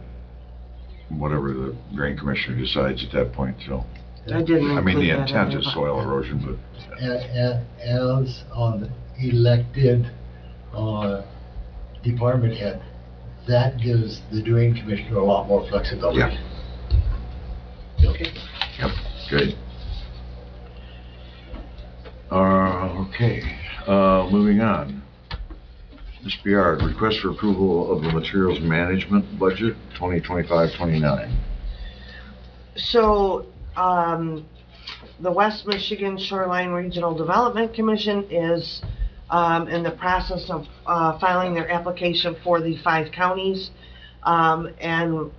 whatever the drain commissioner decides at that point, so. I didn't I mean, the include that in intent there, is but- soil erosion, but, As an elected department head, that gives the drain commissioner a lot more flexibility. Yeah. Okay. Yep, good. Okay, moving on. Ms. Biard, request for approval of the materials management budget, 2025-29. So, the West Michigan Shoreline Regional Development Commission is in the process of filing their application for the 5 counties. And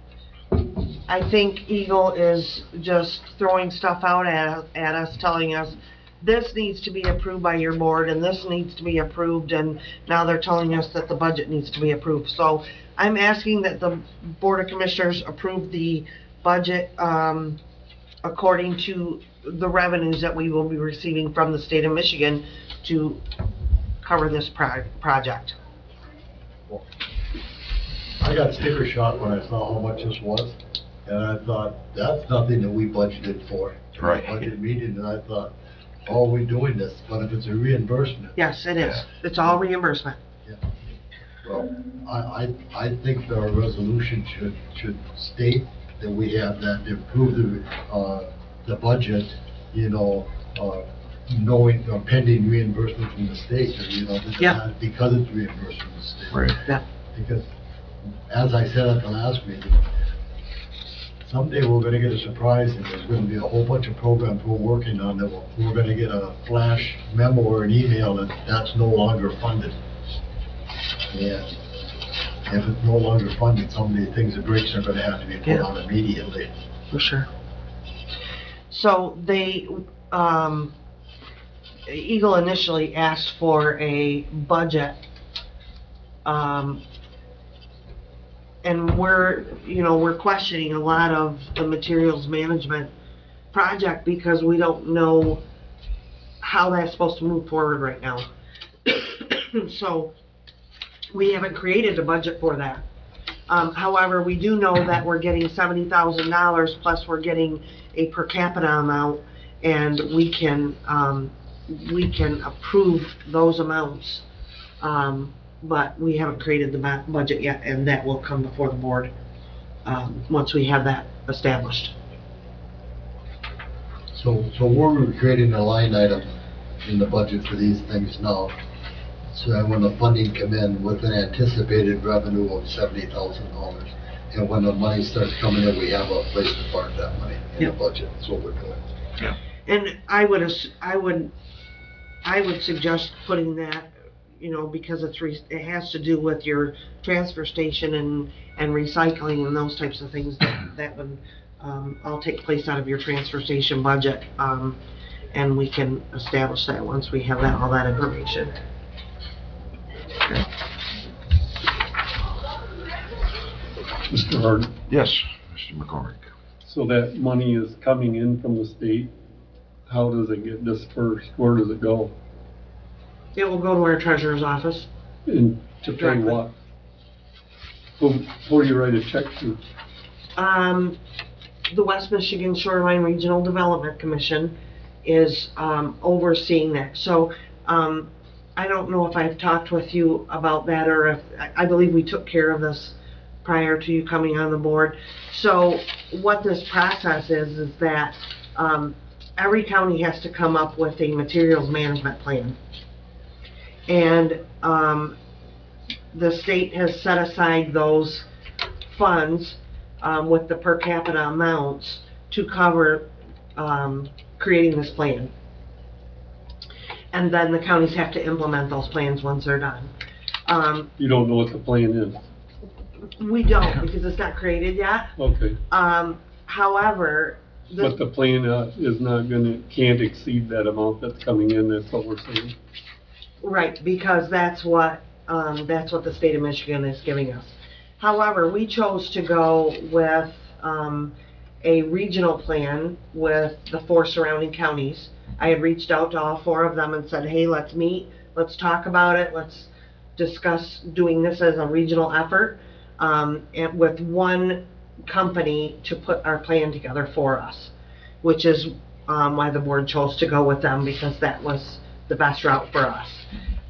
I think Eagle is just throwing stuff out at us, telling us, this needs to be approved by your board, and this needs to be approved, and now they're telling us that the budget needs to be approved. So I'm asking that the Board of Commissioners approve the budget according to the revenues that we will be receiving from the state of Michigan to cover this project. I got sticker shock when I saw how much this was. And I thought, that's nothing that we budgeted for. Right. Budget meeting, and I thought, oh, we're doing this, but if it's a reimbursement, Yes, it is. It's all reimbursement. well, I think our resolution should state that we have that to approve the budget, you know, knowing, pending reimbursement from the state, or, you know, Yeah. because it's reimbursed from the state. Right. Yeah. Because, as I said at the last meeting, someday we're gonna get a surprise, and there's gonna be a whole bunch of programs we're working on that we're gonna get a flash memo or an email that that's no longer funded. And if it's no longer funded, some of the things, the brakes are gonna have to be put Yeah. on immediately. For sure. So they, Eagle initially asked for a budget, and we're questioning a lot of the materials management project because we don't know how that's supposed to move forward right now. So we haven't created a budget for that. However, we do know that we're getting $70,000 plus we're getting a per capita amount, and we can approve those amounts. But we haven't created the budget yet, and that will come before the board, once we have that established. So we're creating a line item in the budget for these things now, so that when the funding come in with an anticipated revenue of $70,000, and when the money starts coming in, we have a place to park that money in the budget. That's what we're doing. And I would suggest putting that, you know, because it has to do with your transfer station and recycling and those types of things that would, all take place out of your transfer station budget. And we can establish that once we have all that information. Mr. Harden, Yes, Mr. McCormick. so that money is coming in from the state, how does it get dispersed? Where does it go? It will go to our treasurer's office. And to pay Directly. what? Who do you write a check to? The West Michigan Shoreline Regional Development Commission is, overseeing that. So, I don't know if I've talked with you about that, or if, I believe we took care of this prior to you coming on the board. So what this process is that, every county has to come up with a materials management plan. And, the state has set aside those funds, with the per capita amounts to cover, creating this plan. And then the counties have to implement those plans once they're done. You don't know what the plan is? We don't, because it's not created yet. Okay, However, but the plan is not can't exceed that amount that's coming in, that's what we're saying? right, because that's what the state of Michigan is giving us. However, we chose to go with, a regional plan with the 4 surrounding counties. I had reached out to all 4 of them and said, hey, let's meet, let's talk about it, let's discuss doing this as a regional effort, and with one company to put our plan together for us, which is, why the board chose to go with them, because that was the best route for us.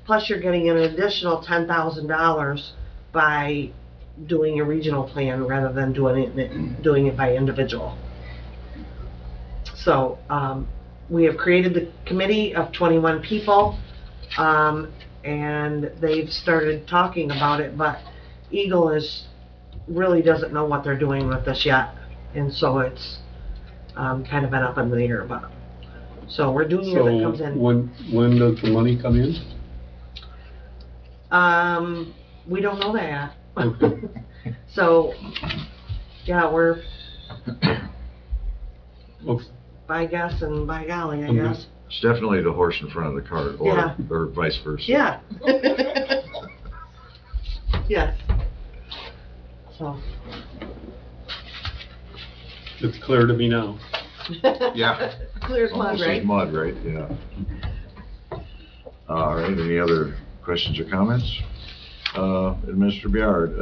Plus, you're getting an additional $10,000 by doing a regional plan rather than doing it by individual. So, we have created the committee of 21 people, and they've started talking about it, but Eagle really doesn't know what they're doing with this yet, and so it's, kind of been up in the air about it. So we're doing it as it comes So in. when does the money come in? We don't know that yet. Okay. So, yeah, we're Oops. by guess and by golly, I Okay. guess. It's definitely the horse in front of the cart, Yeah. or vice versa. Yeah. Yes. So. It's clear to me now. Yeah. Clear as mud, Almost right? as mud, right? Yeah. All right, any other questions or comments? Administrator Biard,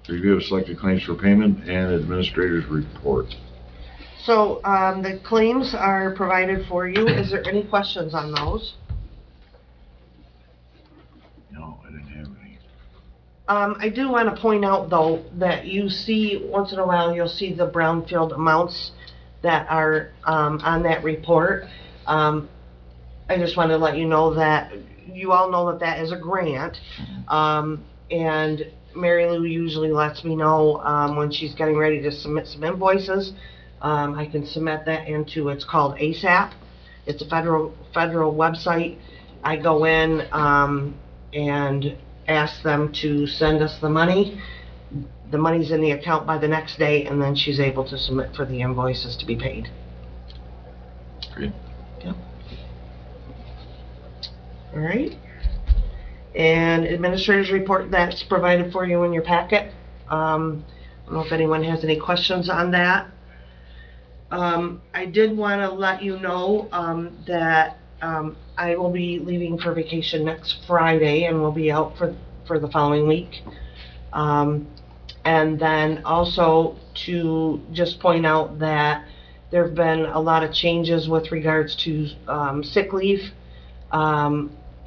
Review of selected claims for payment and administrator's report. So, the claims are provided for you. Is there any questions on those? No, I didn't have any. I do want to point out, though, that you see, once in a while, you'll see the brownfield amounts that are on that report. I just want to let you know that, you all know that that is a grant. And Mary Lou usually lets me know when she's getting ready to submit some invoices. I can submit that into, it's called ASAP. It's a federal website. I go in and ask them to send us the money. The money's in the account by the next day, and then she's able to submit for the invoices to be paid. Great. Yep. All right. And administrator's report, that's provided for you in your packet. I don't know if anyone has any questions on that. I did want to let you know that I will be leaving for vacation next Friday and will be out for the following week. And then also to just point out that there have been a lot of changes with regards to sick leave.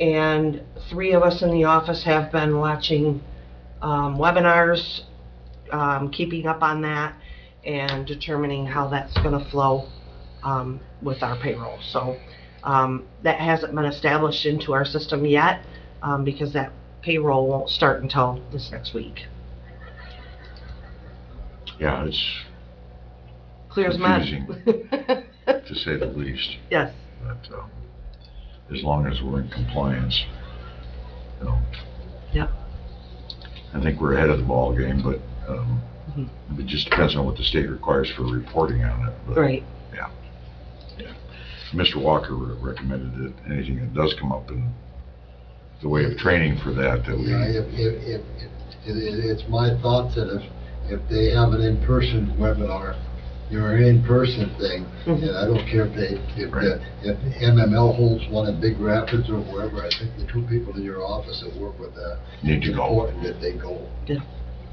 And 3 of us in the office have been watching webinars, keeping up on that, and determining how that's going to flow with our payroll. So that hasn't been established into our system yet because that payroll won't start until this next week. Yeah, it's Clear as mud. confusing, to say the least. Yes. But as long as we're in compliance, you know. Yep. I think we're ahead of the ball game, but it just depends on what the state requires for reporting on it. But, Right. Yeah. Mr. Walker recommended that anything that does come up in the way of training for that we... Yeah, it's my thoughts that if they have an in-person webinar, you're an in-person thing, and I don't care if MML holds one in Big Rapids or wherever. I think the 2 people in your office that work with that, need to it's go. important that they go. Yeah.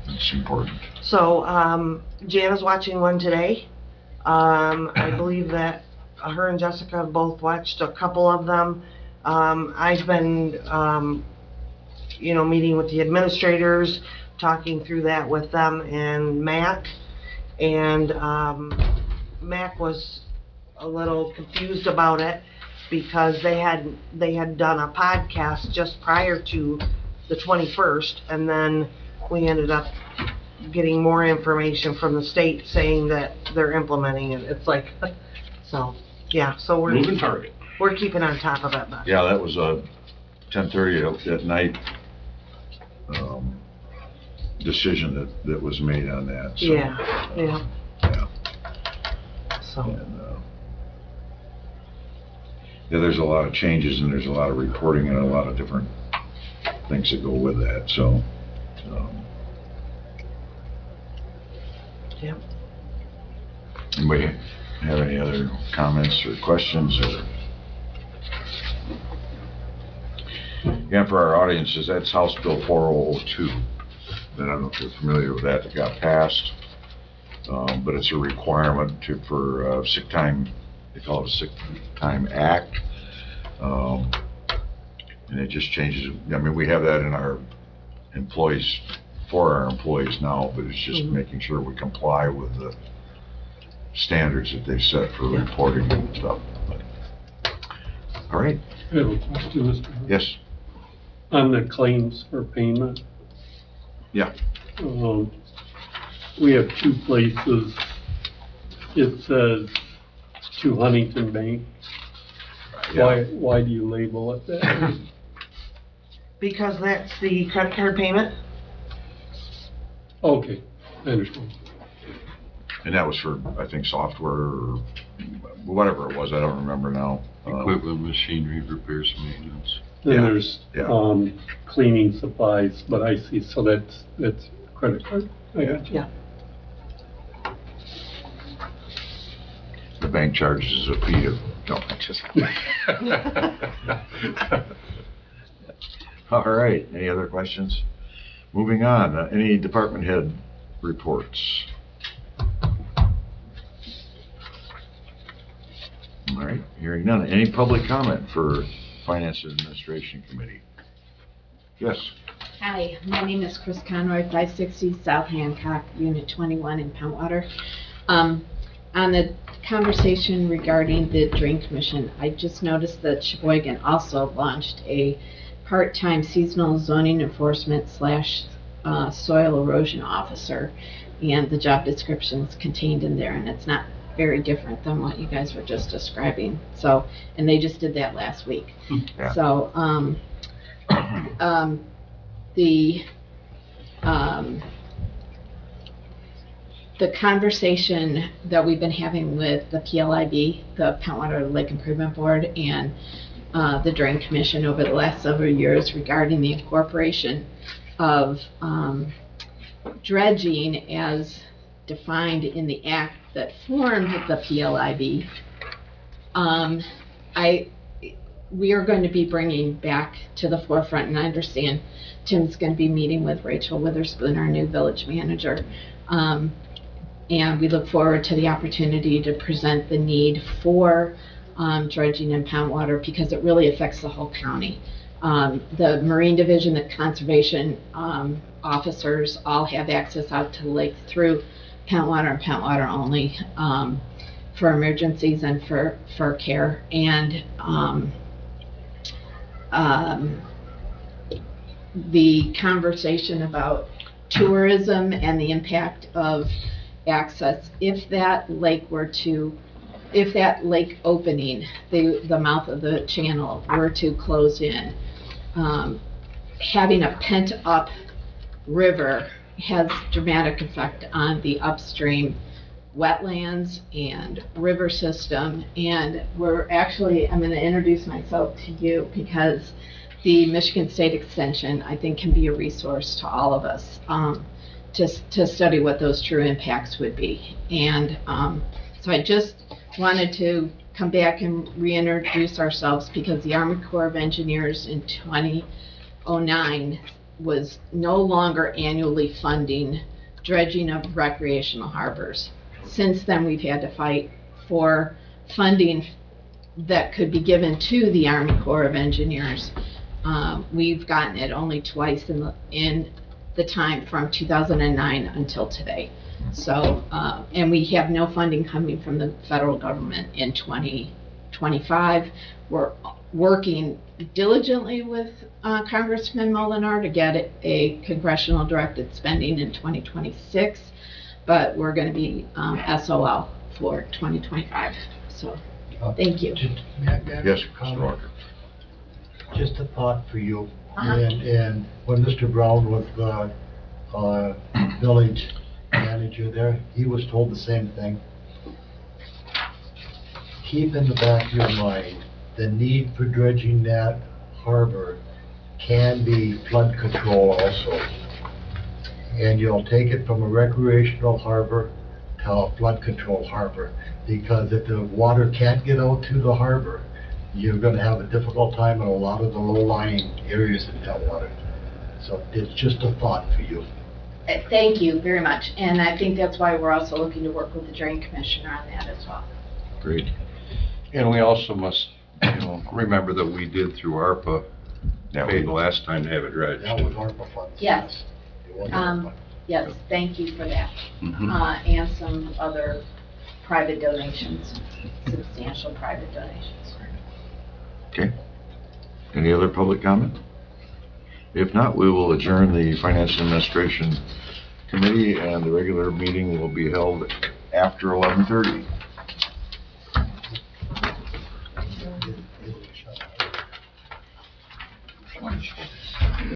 It's important. So Jan is watching one today. I believe that her and Jessica have both watched a couple of them. I've been, meeting with the administrators, talking through that with them and Mac. And Mac was a little confused about it because they had done a podcast just prior to the 21st, and then we ended up getting more information from the state saying that they're implementing it. It's like, so, yeah, so we're Moving target. We're keeping on top of it. But. Yeah, that was a 10:30 at night decision that was made on that. So, Yeah. So. And, there's a lot of changes and there's a lot of reporting and a lot of different things that go with that. So. Yep. Anybody have any other comments or questions? Again, for our audiences, that's House Bill 4002. And I don't know if you're familiar with that got passed, but it's a requirement for sick time. They call it a Sick Time Act, and it just changes. I mean, we have that in our employees, for our employees now, but it's just making sure we comply with the standards that they set for reporting and stuff. But, all right. I have a question, Mr. Hunt. Yes. On the claims for payment. Yeah. We have 2 places. It says to Huntington Bank. Yeah. Why do you label it that? Because that's the credit card payment. Okay, I understand. And that was for, I think, software or whatever it was. I don't remember now. Equipment, machinery, repairs, maintenance. Then Yeah, there's yeah. Cleaning supplies, but I see, so that's credit card. I got you. Yeah. The bank charges a fee to, no, just. All right, any other questions? Moving on, any department head reports? All right, hearing none. Any public comment for Finance and Administration Committee? Yes. Hi, my name is Chris Conroy, 560 South Hancock, Unit 21 in Pentwater. On the conversation regarding the Drain Commission, I just noticed that Sheboygan also launched a part-time seasonal zoning enforcement / soil erosion officer, and the job description's contained in there, and it's not very different than what you guys were just describing. So, and they just did that last week. Yeah. So, the conversation that we've been having with the PLIB, the Pentwater Lake Improvement Board, and the Drain Commission over the last several years regarding the incorporation of dredging as defined in the act that formed the PLIB, we are going to be bringing back to the forefront, and I understand Tim's going to be meeting with Rachel Witherspoon, our new village manager, and we look forward to the opportunity to present the need for dredging in Pentwater, because it really affects the whole county. The Marine Division, the conservation officers all have access out to the lake through Pentwater and Pentwater only, for emergencies and for care. And the conversation about tourism and the impact of access, if that lake opening, the mouth of the channel were to close in, having a pent-up river has dramatic effect on the upstream wetlands and river system. And I'm going to introduce myself to you, because the Michigan State Extension, I think, can be a resource to all of us to study what those true impacts would be. And so I just wanted to come back and reintroduce ourselves, because the Army Corps of Engineers in 2009 was no longer annually funding dredging of recreational harbors. Since then, we've had to fight for funding that could be given to the Army Corps of Engineers. We've gotten it only twice in the time from 2009 until today. So, and we have no funding coming from the federal government in 2025. We're working diligently with Congressman Molinar to get a congressional directed spending in 2026, but we're going to be SOL for 2025. So, thank you. Yes, Mr. Walker. Just a thought for you. And when Mr. Brown was the village manager there, he was told the same thing. Keep in the back of your mind, the need for dredging that harbor can be flood control also. And you'll take it from a recreational harbor to a flood control harbor, because if the water can't get out to the harbor, you're going to have a difficult time in a lot of the low-lying areas in Pentwater. So it's just a thought for you. Thank you very much. And I think that's why we're also looking to work with the Drain Commissioner on that as well. Great. And we also must, remember that we did through ARPA, paid the last time to have it dredged. That was ARPA funds. Yes. It was ARPA. Yes, thank you for that. And some other private donations, substantial private donations. Okay. Any other public comment? If not, we will adjourn the Finance and Administration Committee, and the regular meeting will be held after 11:30.